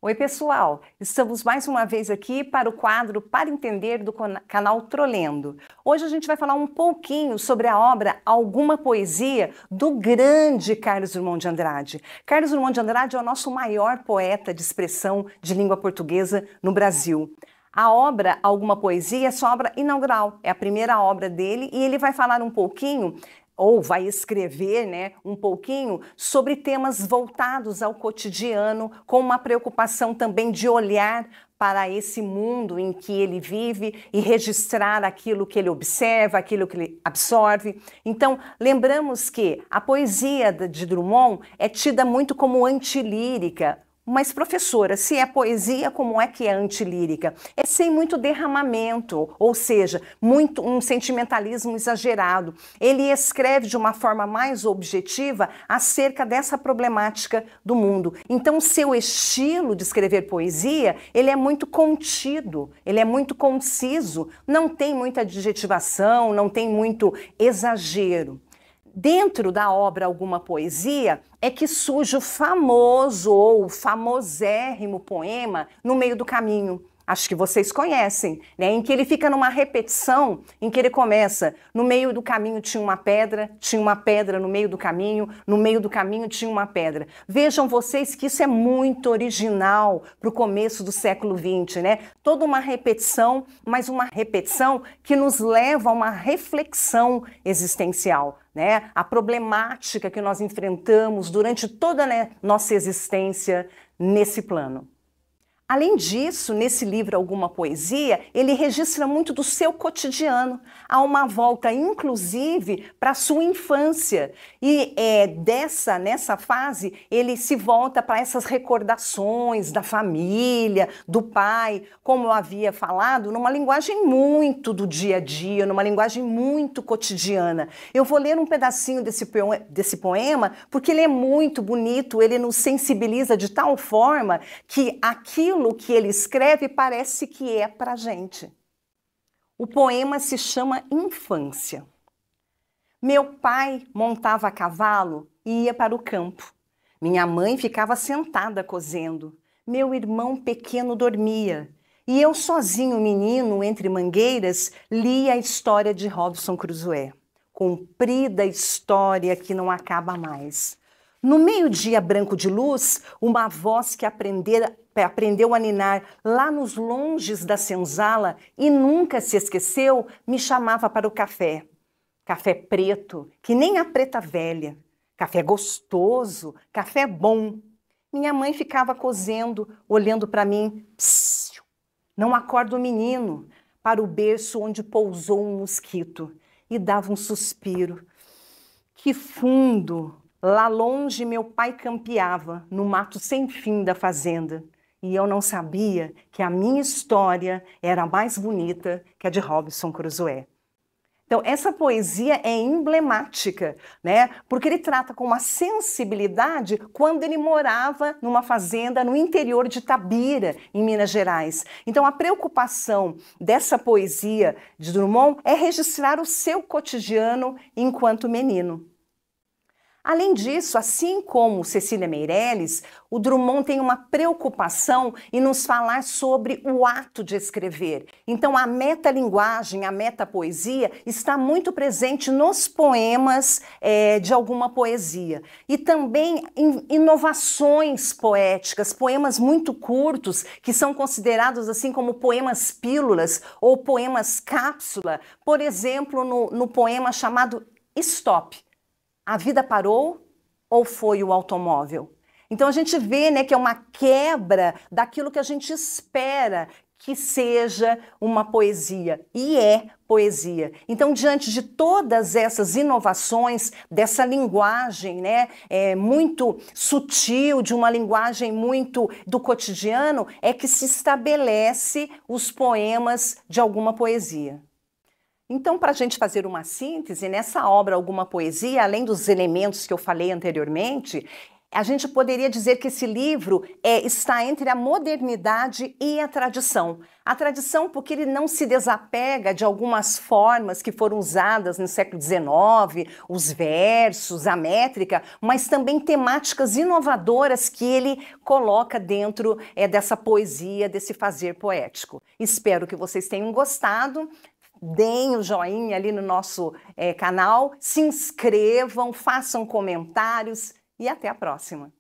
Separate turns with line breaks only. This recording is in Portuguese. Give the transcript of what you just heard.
Oi, pessoal! Estamos mais uma vez aqui para o quadro Para Entender do canal Trolendo. Hoje a gente vai falar um pouquinho sobre a obra Alguma Poesia do grande Carlos Drummond de Andrade. Carlos Drummond de Andrade é o nosso maior poeta de expressão de língua portuguesa no Brasil. A obra Alguma Poesia é sua obra inaugural, é a primeira obra dele e ele vai falar um pouquinho ou vai escrever, um pouquinho sobre temas voltados ao cotidiano, com uma preocupação também de olhar para esse mundo em que ele vive e registrar aquilo que ele observa, aquilo que ele absorve. Então, lembramos que a poesia de Drummond é tida muito como antilírica. Mas, professora, se é poesia, como é que é antilírica? É sem muito derramamento, ou seja, um sentimentalismo exagerado. Ele escreve de uma forma mais objetiva acerca dessa problemática do mundo. Então, seu estilo de escrever poesia, ele é muito contido, ele é muito conciso, não tem muita adjetivação, não tem muito exagero. Dentro da obra Alguma Poesia é que surge o famoso ou famosérrimo poema No Meio do Caminho. Acho que vocês conhecem, em que ele fica numa repetição, em que ele começa: no meio do caminho tinha uma pedra no meio do caminho tinha uma pedra. Vejam vocês que isso é muito original para o começo do século XX, Toda uma repetição, mas uma repetição que nos leva a uma reflexão existencial, A problemática que nós enfrentamos durante toda a nossa existência nesse plano. Além disso, nesse livro Alguma Poesia, ele registra muito do seu cotidiano. Há uma volta, inclusive, para a sua infância. E nessa fase, ele se volta para essas recordações da família, do pai, como eu havia falado, numa linguagem muito do dia a dia, numa linguagem muito cotidiana. Eu vou ler um pedacinho desse poema, porque ele é muito bonito, ele nos sensibiliza de tal forma que aquilo que ele escreve parece que é para a gente. O poema se chama Infância. Meu pai montava a cavalo e ia para o campo. Minha mãe ficava sentada cozendo. Meu irmão pequeno dormia. E eu sozinho, menino, entre mangueiras, lia a história de Robinson Crusoe. Comprida história que não acaba mais. No meio-dia branco de luz, uma voz que aprendeu a ninar lá nos longes da senzala e nunca se esqueceu, me chamava para o café. Café preto, que nem a preta velha. Café gostoso, café bom. Minha mãe ficava cozendo, olhando para mim. Psiu, não acorda o menino, para o berço onde pousou um mosquito. E dava um suspiro. Que fundo! Lá longe meu pai campeava, no mato sem fim da fazenda. E eu não sabia que a minha história era mais bonita que a de Robinson Crusoe. Então, essa poesia é emblemática, Porque ele trata com uma sensibilidade quando ele morava numa fazenda no interior de Itabira, em Minas Gerais. Então, a preocupação dessa poesia de Drummond é registrar o seu cotidiano enquanto menino. Além disso, assim como Cecília Meirelles, o Drummond tem uma preocupação em nos falar sobre o ato de escrever. Então, a metalinguagem, a metapoesia está muito presente nos poemas de Alguma Poesia. E também em inovações poéticas, poemas muito curtos, que são considerados assim como poemas pílulas ou poemas cápsula. Por exemplo, no poema chamado Stop. A vida parou ou foi o automóvel? Então a gente vê que é uma quebra daquilo que a gente espera que seja uma poesia, e é poesia. Então, diante de todas essas inovações, dessa linguagem muito sutil, de uma linguagem muito do cotidiano, é que se estabelece os poemas de Alguma Poesia. Então, para a gente fazer uma síntese, nessa obra Alguma Poesia, além dos elementos que eu falei anteriormente, A gente poderia dizer que esse livro está entre a modernidade e a tradição. A tradição porque ele não se desapega de algumas formas que foram usadas no século XIX, os versos, a métrica, mas também temáticas inovadoras que ele coloca dentro dessa poesia, desse fazer poético. Espero que vocês tenham gostado. Deem o joinha ali no nosso canal, se inscrevam, façam comentários. E até a próxima!